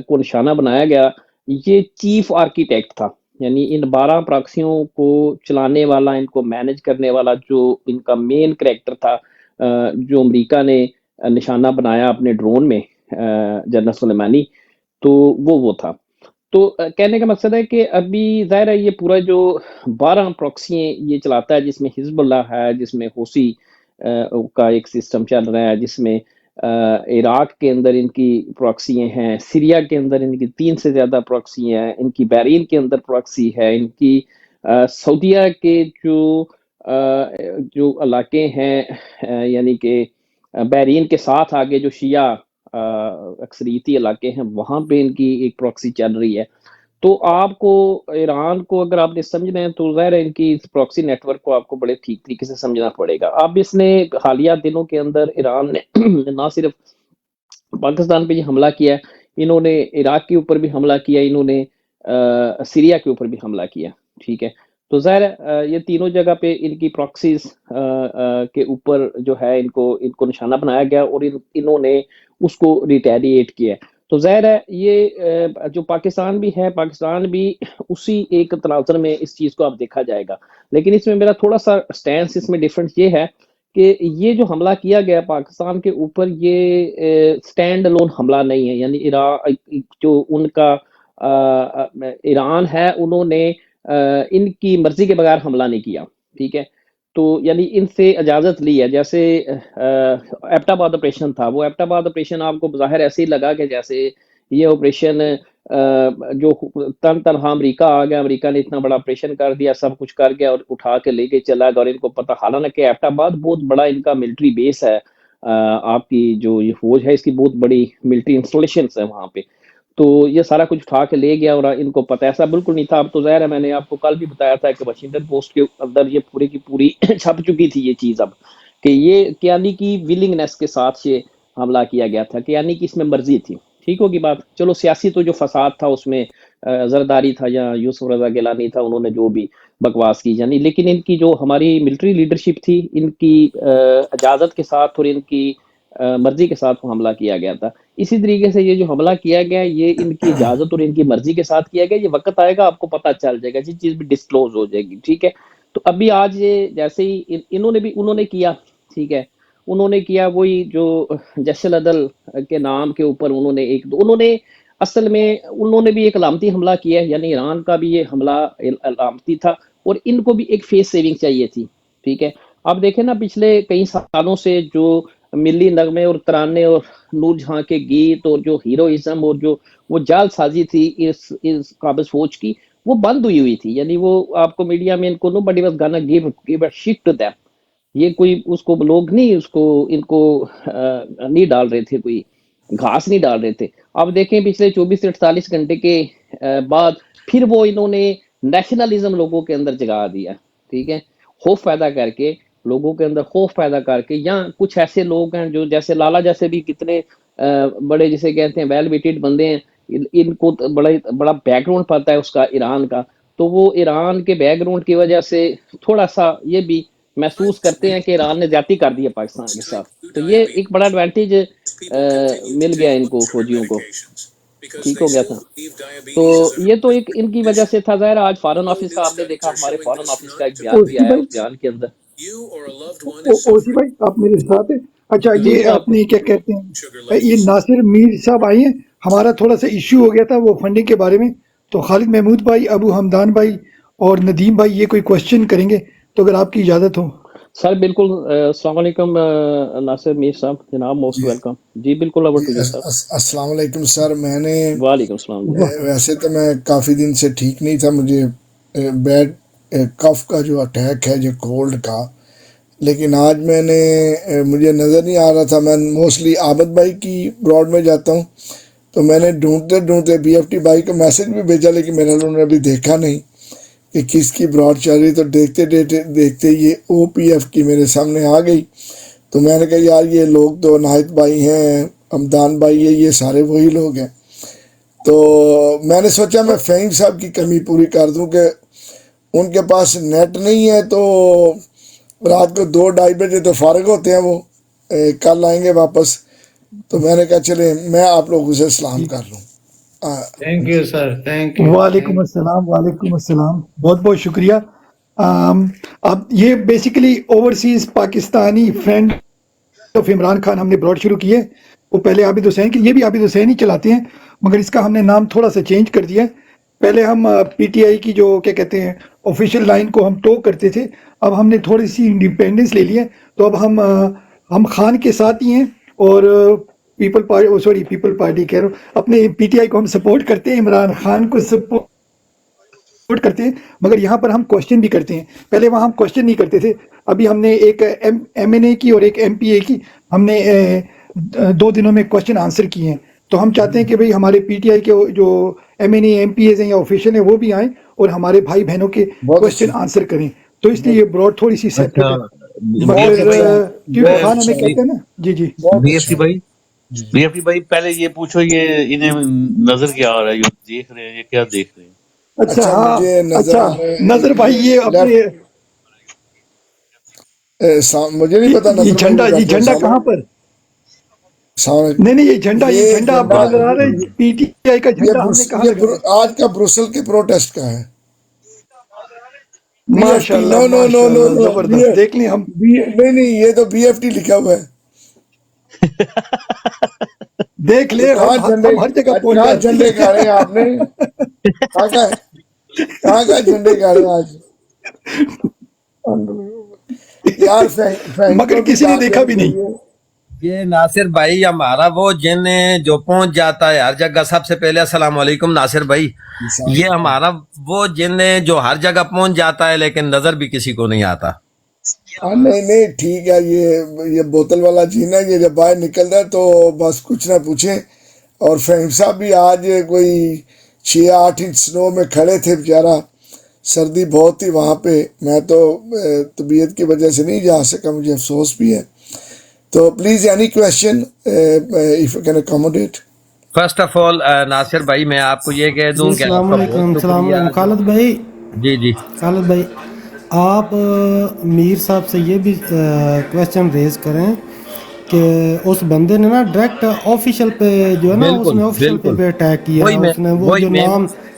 کو نشانہ بنایا گیا، یہ چیف آرکیٹیکٹ تھا، یعنی ان 12 پراکسیوں کو چلانے والا، ان کو مینج کرنے والا جو ان کا مین کریکٹر تھا، جو امریکہ نے نشانہ بنایا اپنے ڈرون میں، جنرل سلیمانی، تو وہ تھا. تو کہنے کا مقصد ہے کہ ابھی ظاہر ہے یہ پورا جو 12 پراکسی یہ چلاتا ہے، جس میں حزب اللہ ہے، جس میں حوثی کا ایک سسٹم چل رہا ہے، جس میں عراق کے اندر ان کی پراکسی ہیں، سیریا کے اندر ان کی 3 سے زیادہ پراکسی ہیں، ان کی بحرین کے اندر پراکسی ہے، ان کی سعودیہ کے جو علاقے ہیں، یعنی کہ بحرین کے ساتھ آگے جو شیعہ اکثریتی علاقے ہیں وہاں پہ ان کی ایک پراکسی چل رہی ہے. تو آپ کو ایران کو اگر آپ نے سمجھنا ہے تو ظاہر ہے ان کی اس پراکسی نیٹ ورک کو آپ کو بڑے ٹھیک طریقے سے سمجھنا پڑے گا. اب اس نے حالیہ دنوں کے اندر ایران نے نہ صرف پاکستان پہ یہ حملہ کیا ہے، انہوں نے عراق کے اوپر بھی حملہ کیا، انہوں نے سیریا کے اوپر بھی حملہ کیا. ٹھیک ہے، تو ظاہر ہے یہ تینوں جگہ پہ ان کی پراکسیز کے اوپر جو ہے ان کو نشانہ بنایا گیا، اور انہوں نے اس کو ریٹیلیٹ کیا. تو ظاہر ہے یہ جو پاکستان بھی ہے، پاکستان بھی اسی ایک تناظر میں اس چیز کو اب دیکھا جائے گا. لیکن اس میں میرا تھوڑا سا سٹینس اس میں ڈیفرنٹ یہ ہے کہ یہ جو حملہ کیا گیا پاکستان کے اوپر، یہ سٹینڈ الون حملہ نہیں ہے. یعنی جو ان کا ایران ہے، انہوں نے ان کی مرضی کے بغیر حملہ نہیں کیا. ٹھیک ہے، تو یعنی ان سے اجازت لی ہے. جیسے ایبٹ آباد آپریشن تھا، وہ ایبٹ آباد آپریشن آپ کو بظاہر ایسے ہی لگا کہ جیسے یہ آپریشن جو تنہا امریکہ آ گیا، امریکہ نے اتنا بڑا آپریشن کر دیا، سب کچھ کر گیا اور اٹھا کے لے کے چلا گیا، اور ان کو پتہ، حالانکہ ایبٹ آباد بہت بڑا ان کا ملٹری بیس ہے، آپ کی جو یہ فوج ہے اس کی بہت بڑی ملٹری انسٹالیشنز ہیں وہاں پہ. تو یہ سارا کچھ اٹھا کے لے گیا، اور ان کو پتہ ایسا بالکل نہیں تھا. اب تو ظاہر ہے میں نے آپ کو کل بھی بتایا تھا کہ واشنگٹن پوسٹ کے اندر یہ پوری کی پوری چھپ چکی تھی یہ چیز، اب کہ یہ کیانی کی ولنگنس کے ساتھ یہ حملہ کیا گیا تھا، کیانی کی اس میں مرضی تھی. ٹھیک ہوگی بات. چلو سیاسی تو جو فساد تھا اس میں زرداری تھا یا یوسف رضا گیلانی تھا، انہوں نے جو بھی بکواس کی جانی، لیکن ان کی جو ہماری ملٹری لیڈرشپ تھی، ان کی اجازت کے ساتھ اور ان کی مرضی کے ساتھ وہ حملہ کیا گیا تھا. اسی طریقے سے یہ جو حملہ کیا گیا یہ ان کی اجازت اور ان کی مرضی کے ساتھ کیا گیا. یہ وقت آئے گا آپ کو پتہ چل جائے گا، یہ چیز بھی ڈسکلوز ہو جائے گی. ٹھیک ہے، تو ابھی آج یہ جیسے ہی انہوں نے کیا، ٹھیک ہے، انہوں نے کیا وہی جو جش العدل کے نام کے اوپر انہوں نے اصل میں انہوں نے بھی ایک علامتی حملہ کیا ہے. یعنی ایران کا بھی یہ حملہ علامتی تھا، اور ان کو بھی ایک فیس سیونگ چاہیے تھی. ٹھیک ہے، آپ دیکھیں نا پچھلے کئی سالوں سے جو ملی نغمے اور ترانے اور نور جہاں کے گیت اور جو ہیروئزم اور جو وہ جال سازی تھی اس قابض فوج کی، وہ بند ہوئی تھی. یعنی وہ آپ کو میڈیا میں ان کو nobody was gonna give a shit to them. یہ کوئی اس کو لوگ نہیں اس کو ان کو نہیں ڈال رہے تھے, کوئی گھاس نہیں ڈال رہے تھے. اب دیکھیں پچھلے 24 سے 48 گھنٹے کے بعد پھر وہ انہوں نے نیشنلزم لوگوں کے اندر جگا دیا, ٹھیک ہے, خوف پیدا کر کے, لوگوں کے اندر خوف پیدا کر کے. یا کچھ ایسے لوگ ہیں جو جیسے لالا جیسے بھی کتنے بڑے جسے کہتے ہیں ویل ویٹڈ بندے ہیں, ان کو بڑا بیک گراؤنڈ پتہ ہے اس کا ایران کا, تو وہ ایران کے بیک گراؤنڈ کی وجہ سے تھوڑا سا یہ بھی محسوس کرتے ہیں کہ ایران نے زیادتی کر دی ہے پاکستان کے ساتھ. تو یہ ایک بڑا ایڈوانٹیج مل گیا ان کو, فوجیوں کو, ٹھیک ہو گیا تھا. تو یہ تو ایک ان کی وجہ سے تھا. ظاہر آج فارن آفس کا آپ نے دیکھا, ہمارے فارن آفس کا ایک بیان بھی اوسی آیا, بھائی, اس بیان کے اندر اوسی بھائی آپ میرے ساتھ ہیں. اچھا جی یہ جناب. آپ نے کیا کہتے ہیں, یہ ناصر میر صاحب آئے ہیں, ہمارا تھوڑا سا ایشو ہو گیا تھا وہ فنڈنگ کے بارے میں, تو خالد محمود بھائی, ابو حمدان بھائی اور ندیم بھائی یہ کوئی کوشچن کریں گے, تو اگر آپ کی اجازت ہو. سر بالکل. السلام علیکم ناصر میر صاحب, جناب موسٹ ویلکم. جی بالکل, اوور ٹو یو سر. السلام علیکم سر. میں نے وعلیکم السلام جی. ویسے تو میں کافی دن سے ٹھیک نہیں تھا, مجھے بیڈ کف کا جو اٹیک ہے جو کولڈ کا, لیکن آج میں نے مجھے نظر نہیں آ رہا تھا. میں موسٹلی عابد بھائی کی براڈ میں جاتا ہوں, تو میں نے ڈھونڈتے بی ایف ٹی بھائی کو میسج بھی بھیجا, لیکن میرا انہوں نے ابھی دیکھا نہیں کہ کس کی براڈ چل رہی. تو دیکھتے یہ او پی ایف کی میرے سامنے آ گئی. تو میں نے کہا یار یہ لوگ تو ناہید بھائی ہیں, حمدان بھائی ہے, یہ سارے وہی لوگ ہیں. تو میں نے سوچا میں فہیم صاحب کی کمی پوری کر دوں کہ ان کے پاس نیٹ نہیں ہے, تو رات کو 2-2:30 بجے تو فارغ ہوتے ہیں, وہ کل آئیں گے واپس. تو میں نے کہا چلے میں آپ لوگوں سے سلام کر لوں. Thank you sir, thank you. وعلیکم السلام, وعلیکم السلام, بہت بہت شکریہ. اب یہ basically overseas Pakistani friend of Imran Khan ہم نے براڈ شروع کی ہے. وہ پہلے عابد حسین کی, یہ بھی عابد حسین ہی چلاتے ہیں, مگر اس کا ہم نے نام تھوڑا سا چینج کر دیا ہے. پہلے ہم پی ٹی آئی کی جو کیا کہتے ہیں آفیشیل لائن کو ہم ٹو کرتے تھے, اب ہم نے تھوڑی سی انڈیپینڈنس لے لی ہے. تو اب ہم خان کے ساتھ ہی ہیں, اور پیپل پارٹی کہہ رہا ہوں, اپنے پی ٹی آئی کو ہم سپورٹ کرتے ہیں, عمران خان کو سپورٹ کرتے ہیں, مگر یہاں پر ہم کوشچن بھی کرتے ہیں. پہلے وہاں ہم کوشچن نہیں کرتے تھے. ابھی ہم نے ایک ایم این اے کی اور ایک ایم پی اے کی ہم نے 2 دنوں میں کوشچن آنسر کیے ہیں. تو ہم چاہتے ہیں کہ بھئی ہمارے پی ٹی آئی کے جو M N A M P As ہیں یا آفیشل ہیں وہ بھی آئیں اور ہمارے بھائی بہنوں کے کوشچن آنسر کریں. تو اس لیے یہ براڈ تھوڑی سی سیپریٹ ہے, مگر کیونکہ خان ہمیں کہتے ہیں نا. جی جی بی ایف ٹی بھائی پہلے یہ پوچھو یہ انہیں نظر کیا آ رہا ہے, یہ دیکھ رہے ہیں, یہ کیا دیکھ رہے ہیں؟ اچھا ہاں, مجھے نظر اچھا آ رہا ہے نظر بھائی یہ اپنے مجھے نہیں پتا یہ نظر بھائی جھنڈا, یہ جھنڈا کہاں پر, نہیں نہیں یہ جھنڈا آپ کو نظر آ رہا ہے, پی ٹی آئی کا جھنڈا ہم نے کہاں لگایا ہے؟ آج کا بروسل کے پروٹیسٹ کا ہے. ماشاء اللہ, ماشاء اللہ, زبردست. دیکھ لیں ہم, نہیں یہ تو بی ایف ٹی لکھا ہوا ہے. دیکھ لیں ہم ہر جگہ پہنچ کہاں جاتے جھنڈے گاڑے ہیں آپ نے, کہاں جھنڈے گاڑے آج یار. مگر کسی نے دیکھا بھی نہیں. یہ ناصر بھائی ہمارا وہ جن جو پہنچ جاتا ہے ہر جگہ. سب سے پہلے السلام علیکم ناصر بھائی. یہ ہمارا وہ جن جو ہر جگہ پہنچ جاتا ہے لیکن نظر بھی کسی کو نہیں آتا. نہیں ٹھیک ہے, یہ بوتل والا جین ہے, یہ جب باہر نکلتا ہے تو بس کچھ نہ پوچھیں. اور فہیم صاحب بھی آج کوئی 6-8 انچ سنو میں کھڑے تھے بیچارہ, سردی بہت تھی وہاں پہ. میں تو طبیعت کی وجہ سے نہیں جا سکا, مجھے افسوس بھی ہے. تو please any question if you can accommodate. First of all Nasir بھائی میں آپ کو یہ کہہ دوں کہ السلام علیکم. السلام علیکم خالد بھائی. جی خالد بھائی آپ میر صاحب سے یہ بھی کویشچن ریز کریں کہ اس بندے نے نا ڈائریکٹ آفیشیل پہ جو ہے نا, اس نے آفیشیل پہ اٹیک کیا. اس نے وہ جو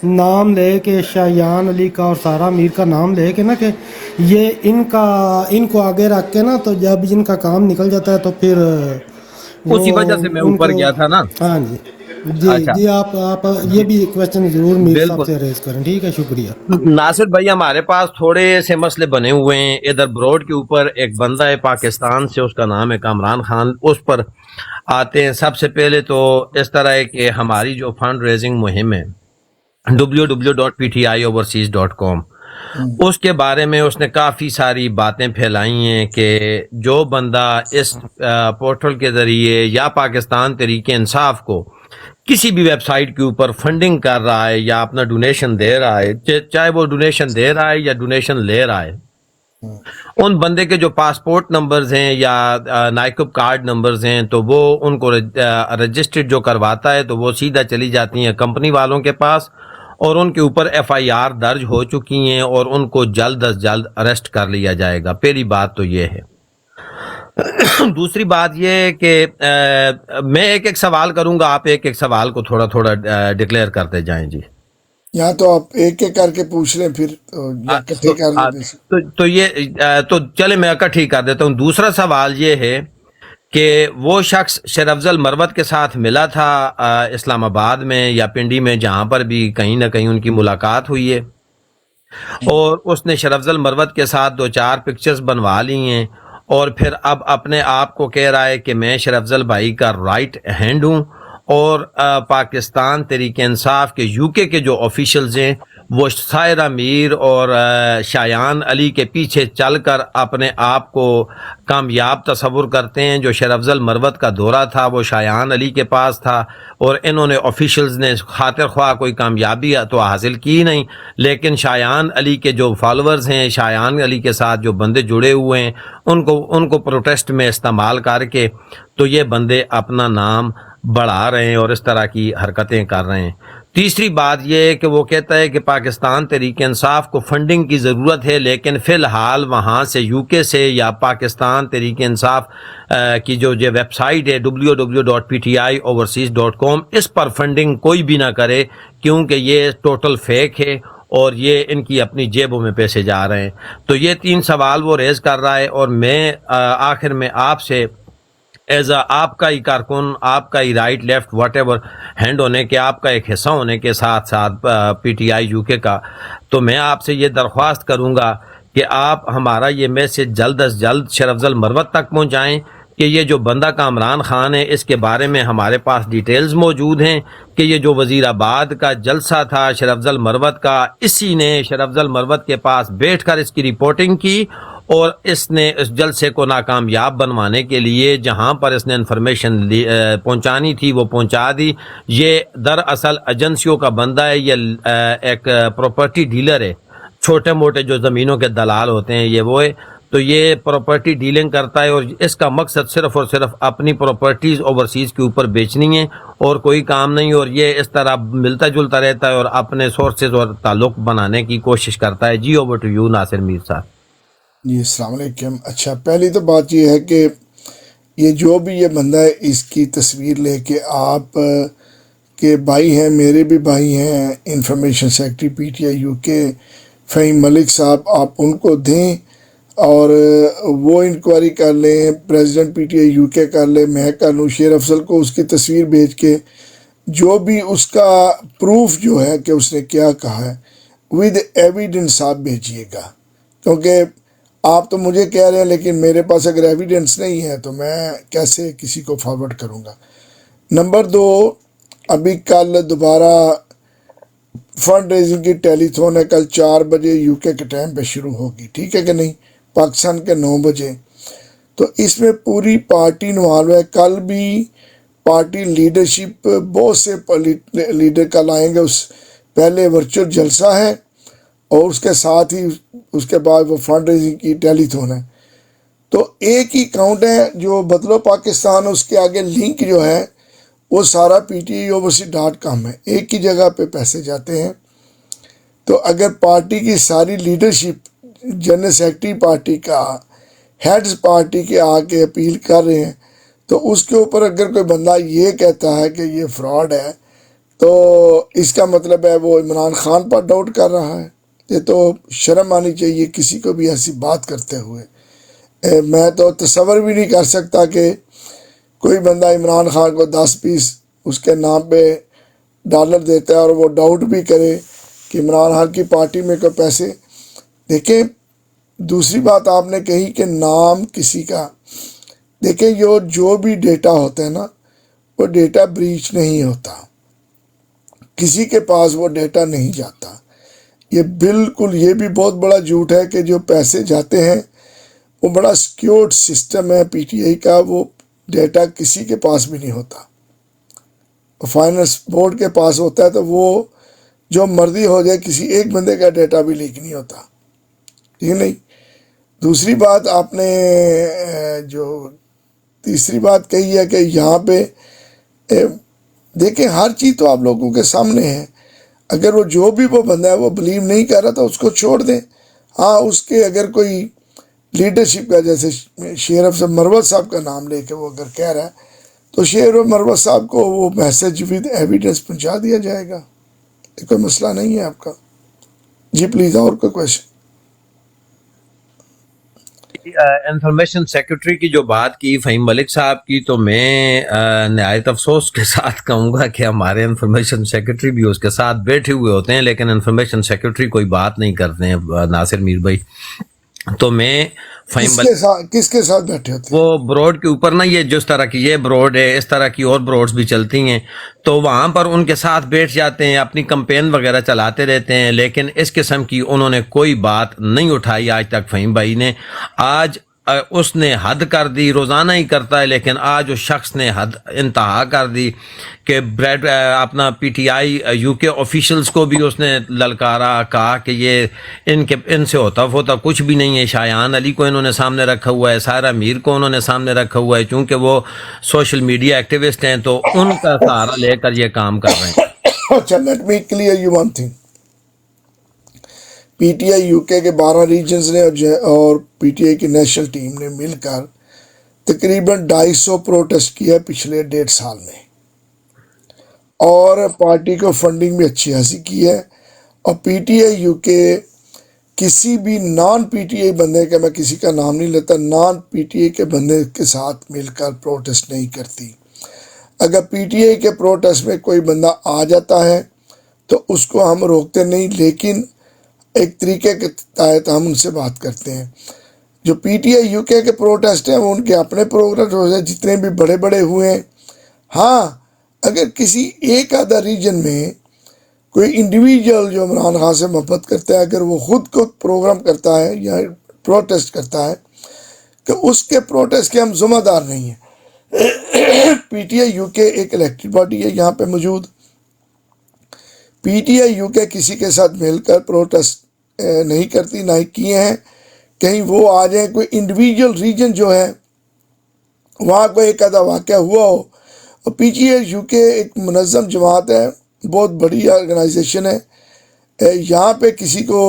نام لے کے شایان علی کا اور سارا میر کا نام لے کے نا کہ یہ ان کو آگے رکھ کے نا, تو جب ان کا کام نکل جاتا ہے تو پھر اسی وجہ سے میں اوپر گیا تھا نا. ہاں جی آپ یہ بھی کویشچن ضرور میر صاحب سے ریز کریں. ٹھیک ہے, شکریہ. ناصر بھائی ہمارے پاس تھوڑے سے مسئلے بنے ہوئے ہیں. ادھر براڈ کے اوپر ایک بندہ ہے پاکستان سے, اس کا نام ہے کامران خان, اس پر آتے ہیں. سب سے پہلے تو اس طرح ہے کہ ہماری جو فنڈ ریزنگ مہم ہے www.ptioverseas.com. اس کے بارے میں اس نے کافی ساری باتیں پھیلائی ہیں کہ جو بندہ اس پورٹل کے ذریعے یا پاکستان تحریک انصاف کو کسی بھی ویب سائٹ کے اوپر فنڈنگ کر رہا ہے یا اپنا ڈونیشن دے رہا ہے، چاہے وہ ڈونیشن دے رہا ہے یا ڈونیشن لے رہا ہے، ان بندے کے جو پاسپورٹ نمبرز ہیں یا نائکب کارڈ نمبرز ہیں تو وہ ان کو رجسٹرڈ جو کرواتا ہے تو وہ سیدھا چلی جاتی ہیں کمپنی والوں کے پاس، اور ان کے اوپر FIR درج ہو چکی ہیں اور ان کو جلد از جلد اریسٹ کر لیا جائے گا. پہلی بات تو یہ ہے. دوسری بات یہ ہے کہ میں ایک سوال کروں گا، آپ ایک سوال کو تھوڑا تھوڑا ڈکلیئر کرتے جائیں. جی یا تو آپ ایک کر کے پوچھ لیں پھر یا اکٹھے کر لیں. تو یہ تو چلے میں اکٹھی کر دیتا ہوں. دوسرا سوال یہ ہے کہ وہ شخص شیر افضل مروت کے ساتھ ملا تھا اسلام آباد میں یا پنڈی میں، جہاں پر بھی کہیں نہ کہیں ان کی ملاقات ہوئی ہے، اور اس نے شیر افضل مروت کے ساتھ 2-4 پکچرز بنوا لی ہیں، اور پھر اب اپنے آپ کو کہہ رہا ہے کہ میں شیر افضل بھائی کا رائٹ ہینڈ ہوں، اور پاکستان تحریک انصاف کے UK کے جو آفیشلز ہیں وہ سائرہ میر اور شایان علی کے پیچھے چل کر اپنے آپ کو کامیاب تصور کرتے ہیں. جو شیر افضل مروت کا دورہ تھا وہ شایان علی کے پاس تھا، اور انہوں نے آفیشلز نے خاطر خواہ کوئی کامیابی تو حاصل کی نہیں، لیکن شایان علی کے جو فالوورز ہیں، شایان علی کے ساتھ جو بندے جڑے ہوئے ہیں، ان کو پروٹیسٹ میں استعمال کر کے تو یہ بندے اپنا نام بڑھا رہے ہیں اور اس طرح کی حرکتیں کر رہے ہیں. تیسری بات یہ ہے کہ وہ کہتا ہے کہ پاکستان تحریک انصاف کو فنڈنگ کی ضرورت ہے، لیکن فی الحال وہاں سے UK سے یا پاکستان تحریک انصاف کی جو ویب سائٹ ہے www.ptioverseas.com، اس پر فنڈنگ کوئی بھی نہ کرے، کیونکہ یہ ٹوٹل فیک ہے اور یہ ان کی اپنی جیبوں میں پیسے جا رہے ہیں. تو یہ 3 سوال وہ ریز کر رہا ہے، اور میں آخر میں آپ سے ایز آپ کا ہی کارکن، آپ کا ہی right left whatever hand ہونے کے، آپ کا ایک حصہ ہونے کے ساتھ ساتھ PTI UK کا، تو میں آپ سے یہ درخواست کروں گا کہ آپ ہمارا یہ میسج جلد از جلد شیر افضل مروت تک پہنچائیں کہ یہ جو بندہ کامران خان ہے اس کے بارے میں ہمارے پاس ڈیٹیلز موجود ہیں کہ یہ جو وزیر آباد کا جلسہ تھا شیر افضل مروت کا، اسی نے شیر افضل مروت کے پاس بیٹھ کر اس کی رپورٹنگ کی، اور اس نے اس جلسے کو ناکامیاب بنوانے کے لیے جہاں پر اس نے انفارمیشن پہنچانی تھی وہ پہنچا دی. یہ دراصل ایجنسیوں کا بندہ ہے، یہ ایک پراپرٹی ڈیلر ہے، چھوٹے موٹے جو زمینوں کے دلال ہوتے ہیں یہ وہ ہے. تو یہ پراپرٹی ڈیلنگ کرتا ہے، اور اس کا مقصد صرف اور صرف اپنی پراپرٹیز اوورسیز کے اوپر بیچنی ہے اور کوئی کام نہیں. اور یہ اس طرح ملتا جلتا رہتا ہے اور اپنے سورسز اور تعلق بنانے کی کوشش کرتا ہے. جی اوور ٹو یو ناصر میر صاحب. جی السلام علیکم. اچھا، پہلی تو بات یہ ہے کہ یہ جو بھی یہ بندہ ہے اس کی تصویر لے کے آپ کے بھائی ہیں، میرے بھی بھائی ہیں، information secretary PTI UK Fahim Malik Sahib, آپ ان کو دیں اور وہ انکوائری کر لیں، پریزیڈنٹ PTI UK کر لیں، میں کر لوں، شیر افضل کو اس کی تصویر بھیج کے جو بھی اس کا پروف جو ہے کہ اس نے کیا کہا ہے ود ایویڈنس آپ بھیجیے گا، کیونکہ آپ تو مجھے کہہ رہے ہیں لیکن میرے پاس اگر ایویڈنس نہیں ہے تو میں کیسے کسی کو فارورڈ کروں گا. نمبر 2، ابھی کل دوبارہ فنڈ ریزنگ کی ٹیلی تھون ہے، کل 4 بجے UK کے ٹائم پہ شروع ہوگی، ٹھیک ہے کہ نہیں، پاکستان کے 9 بجے. تو اس میں پوری پارٹی انوالو ہے. کل بھی پارٹی لیڈرشپ بہت سے لیڈر کل آئیں گے. اس پہلے ورچوئل جلسہ ہے اور اس کے ساتھ ہی اس کے بعد وہ فنڈ ریزنگ کی ٹیلی تھون ہے. تو ایک ہی اکاؤنٹ ہے جو بدلو پاکستان، اس کے آگے لنک جو ہے وہ سارا PTioverseas.com ہے، ایک ہی جگہ پہ پیسے جاتے ہیں. تو اگر پارٹی کی ساری لیڈرشپ، جنرل سیکرٹری پارٹی کا، ہیڈز پارٹی کے آ کے اپیل کر رہے ہیں، تو اس کے اوپر اگر کوئی بندہ یہ کہتا ہے کہ یہ فراڈ ہے تو اس کا مطلب ہے وہ عمران خان پر ڈاؤٹ کر رہا ہے. یہ تو شرم آنی چاہیے کسی کو بھی ایسی بات کرتے ہوئے. میں تو تصور بھی نہیں کر سکتا کہ کوئی بندہ عمران خان کو 10 پیس اس کے نام پہ ڈالر دیتا ہے اور وہ ڈاؤٹ بھی کرے کہ عمران خان کی پارٹی میں کوئی پیسے. دیکھیں، دوسری بات آپ نے کہی کہ نام کسی کا، دیکھیں جو بھی ڈیٹا ہوتا ہے نا وہ ڈیٹا بریچ نہیں ہوتا. کسی کے پاس وہ ڈیٹا نہیں جاتا. یہ بالکل یہ بھی بہت بڑا جھوٹ ہے کہ جو پیسے جاتے ہیں وہ بڑا سیکیورڈ سسٹم ہے پی ٹی آئی کا، وہ ڈیٹا کسی کے پاس بھی نہیں ہوتا. فائنانس بورڈ کے پاس ہوتا ہے تو وہ جو مرضی ہو جائے، کسی ایک بندے کا ڈیٹا بھی لیک نہیں ہوتا. ٹھیک نہیں. دوسری بات آپ نے جو تیسری بات کہی ہے کہ یہاں پہ دیکھیں ہر چیز تو آپ لوگوں کے سامنے ہے. اگر وہ جو بھی وہ بندہ ہے وہ بلیو نہیں کر رہا تو اس کو چھوڑ دیں. ہاں اس کے اگر کوئی لیڈرشپ کا، جیسے شیرف صاحب مروت صاحب کا نام لے کے وہ اگر کہہ رہا ہے تو شیرف مروت صاحب کو وہ میسج ود ایویڈنس پہنچا دیا جائے گا. یہ کوئی مسئلہ نہیں ہے آپ کا. جی پلیز، اور کوئی کوشچن؟ انفارمیشن سیکرٹری کی جو بات کی فہیم ملک صاحب کی، تو میں نہایت افسوس کے ساتھ کہوں گا کہ ہمارے انفارمیشن سیکرٹری بھی اس کے ساتھ بیٹھے ہوئے ہوتے ہیں، لیکن انفارمیشن سیکرٹری کوئی بات نہیں کرتے ہیں ناصر میر بھائی. تو میں فہیم ملک کس کے ساتھ بیٹھے ہوتے ہیں؟ وہ بروڈ کے اوپر نا، یہ جس طرح کی یہ بروڈ ہے اس طرح کی اور بروڈز بھی چلتی ہیں، تو وہاں پر ان کے ساتھ بیٹھ جاتے ہیں، اپنی کمپین وغیرہ چلاتے رہتے ہیں، لیکن اس قسم کی انہوں نے کوئی بات نہیں اٹھائی آج تک فہیم بھائی نے. آج اس نے حد کر دی، روزانہ ہی کرتا ہے، لیکن آج اس شخص نے حد انتہا کر دی کہ اپنا پی ٹی آئی یو کے آفیشلز کو بھی اس نے للکارا، کہا کہ یہ ان سے ہوتا کچھ بھی نہیں ہے. شایان علی کو انہوں نے سامنے رکھا ہوا ہے، سائرہ میر کو انہوں نے سامنے رکھا ہوا ہے، چونکہ وہ سوشل میڈیا ایکٹیوسٹ ہیں تو ان کا سہارا لے کر یہ کام کر رہے ہیں. اچھا، let me clear you one thing. P T I you کے 12 ریجنز نے اور پی ٹی آئی کی نیشنل ٹیم نے مل کر تقریباً 250 پروٹیسٹ کیا پچھلے 1.5 سال میں، اور پارٹی کو فنڈنگ بھی اچھی حاصل کی ہے. اور پی ٹی آئی یو کے کسی بھی نان پی ٹی آئی بندے کا، میں کسی کا نام نہیں لیتا، نان پی ٹی آئی کے بندے کے ساتھ مل کر پروٹیسٹ نہیں کرتی. اگر پی ٹی آئی کے پروٹیسٹ میں کوئی بندہ آ جاتا ہے تو اس کو ہم روکتے نہیں، لیکن ایک طریقے کے تحت ہم ان سے بات کرتے ہیں. جو پی ٹی آئی یو کے پروٹیسٹ ہیں وہ ان کے اپنے پروگرام ہو جائے، جتنے بھی بڑے بڑے ہوئے ہیں. ہاں اگر کسی ایک آدھا ریجن میں کوئی انڈیویجول جو عمران خان سے محبت کرتا ہے، اگر وہ خود کو پروگرام کرتا ہے یا پروٹیسٹ کرتا ہے، تو اس کے پروٹیسٹ کے ہم ذمہ دار نہیں ہیں. پی ٹی آئی یو کے ایک الیکٹڈ باڈی ہے یہاں پہ موجود. پی ٹی آئی یو کے کسی کے ساتھ مل کر پروٹیسٹ نہیں کرتی، نہ ہی کیے ہیں. کہیں وہ آ جائیں، کوئی انڈیویجول ریجن جو ہے وہاں کوئی ایک آدھا واقعہ ہوا ہو. اور پی ٹی آئی یو کے ایک منظم جماعت ہے، بہت بڑی آرگنائزیشن ہے. یہاں پہ کسی کو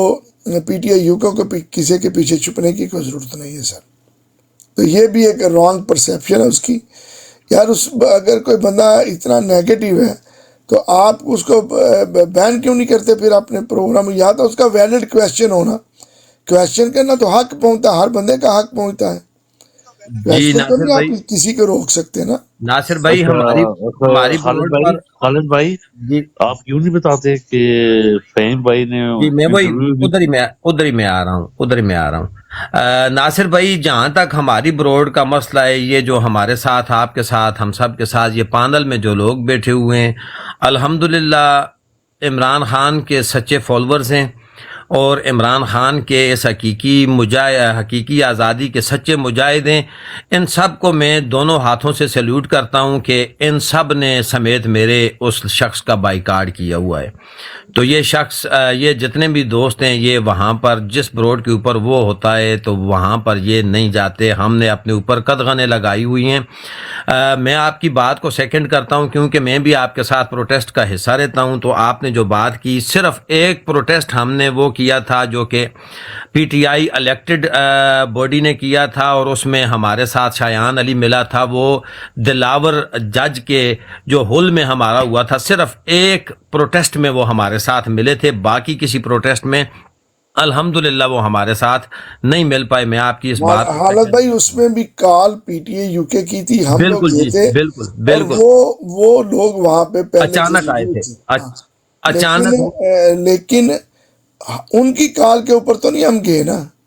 پی ٹی آئی یو کو کسی کے پیچھے چھپنے کی کوئی ضرورت نہیں ہے سر. تو یہ بھی ایک رانگ پرسیپشن ہے اس کی. یار اگر کوئی بندہ اتنا نیگیٹو ہے تو آپ اس کو بین کیوں نہیں کرتے پھر اپنے پروگرام میں؟ یا تو اس کا ویلڈ کویشچن ہونا، کویشچن کرنا تو حق پہنچتا ہے، ہر بندے کا حق پہنچتا ہے. جی ناصر بھائی، آپ کسی کو روک سکتے نا. ناصر بھائی ہماری خالد بروڈ پر خالد بھائی جی آپ کیوں نہیں بتاتے کہ فہیم بھائی نے جی میں وہی انٹرویو ادھر ہی میں آ رہا ہوں. ناصر بھائی، جہاں تک ہماری بروڈ کا مسئلہ ہے، یہ جو ہمارے ساتھ، آپ کے ساتھ، ہم سب کے ساتھ یہ پانل میں جو لوگ بیٹھے ہوئے ہیں، الحمدللہ عمران خان کے سچے فالورز ہیں، اور عمران خان کے اس حقیقی آزادی کے سچے مجاہد ہیں. ان سب کو میں دونوں ہاتھوں سے سیلیوٹ کرتا ہوں کہ ان سب نے سمیت میرے اس شخص کا بائیکاٹ کیا ہوا ہے. تو یہ شخص، یہ جتنے بھی دوست ہیں، یہ وہاں پر جس بروڈ کے اوپر وہ ہوتا ہے تو وہاں پر یہ نہیں جاتے. ہم نے اپنے اوپر قدغنیں لگائی ہوئی ہیں. میں آپ کی بات کو سیکنڈ کرتا ہوں، کیونکہ میں بھی آپ کے ساتھ پروٹیسٹ کا حصہ رہتا ہوں. تو آپ نے جو بات کی، صرف ایک پروٹیسٹ ہم نے وہ کیا تھا جو کہ P T I elected body نے کیا تھا، اور اس میں ہمارے ساتھ شایان علی ملا تھا. وہ دلاور جج کے جو ہل میں ہمارا ہوا تھا، صرف ایک پروٹیسٹ میں وہ ہمارے ساتھ ملے تھے. باقی کسی پروٹیسٹ میں الحمدللہ وہ ہمارے ساتھ نہیں مل پائے. میں آپ کی اس بات حالت بھائی اس میں بھی کال پی ٹی اے یو کے کی تھی، ہم لوگ گئے تھے، بالکل وہ لوگ وہاں پہ پہلے اچانک آئے تھے، اچانک. لیکن ان کی کال کے اوپر تو نہیں ہم گئے نا.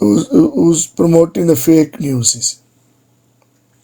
who's promoting the fake news.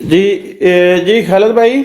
ਜੀ ਖਾਲਦ ਭਾਈ,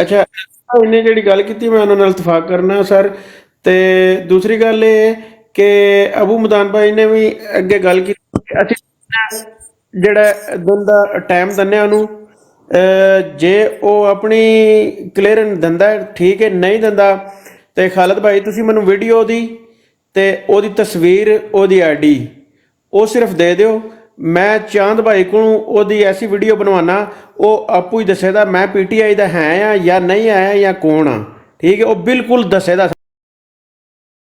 ਅੱਛਾ, ਇਹਨੇ ਜਿਹੜੀ ਗੱਲ ਕੀਤੀ ਮੈਂ ਉਹਨਾਂ ਨਾਲ ਇਤਫਾਕ ਕਰਨਾ ਸਰ। ਤੇ ਦੂਸਰੀ ਗੱਲ ਇਹ ਕਿ ਅਬੂ ਮਦਾਨ ਭਾਈ ਨੇ ਵੀ ਅੱਗੇ ਗੱਲ ਕੀਤੀ ਕਿ ਅਸੀਂ ਜਿਹੜਾ ਦਿਨ ਦਾ ਟਾਈਮ ਦਿੰਦੇ ਉਹਨੂੰ, ਜੇ ਉਹ ਆਪਣੀ ਕਲੀਅਰੈਂਸ ਦਿੰਦਾ ਠੀਕ ਹੈ, ਨਹੀਂ ਦਿੰਦਾ ਤੇ ਖਾਲਦ ਭਾਈ ਤੁਸੀਂ ਮੈਨੂੰ ਵੀਡੀਓ ਦੀ ਤੇ ਉਹਦੀ ਤਸਵੀਰ, ਉਹਦੀ ਆਈਡੀ ਉਹ ਸਿਰਫ ਦੇ ਦਿਓ। ਮੈਂ ਚਾਂਦ ਭਾਈ ਕੋਲੋਂ ਉਹਦੀ ਐਸੀ ਵੀਡੀਓ ਬਣਵਾਉਣਾ, ਉਹ ਆਪੂ ਹੀ ਦੱਸੇਦਾ ਮੈਂ PTI ਦਾ ਹੈ ਜਾਂ ਨਹੀਂ ਹੈ ਜਾਂ ਕੌਣ ਆ। ਠੀਕ ਹੈ, ਉਹ ਬਿਲਕੁਲ ਦੱਸੇਦਾ।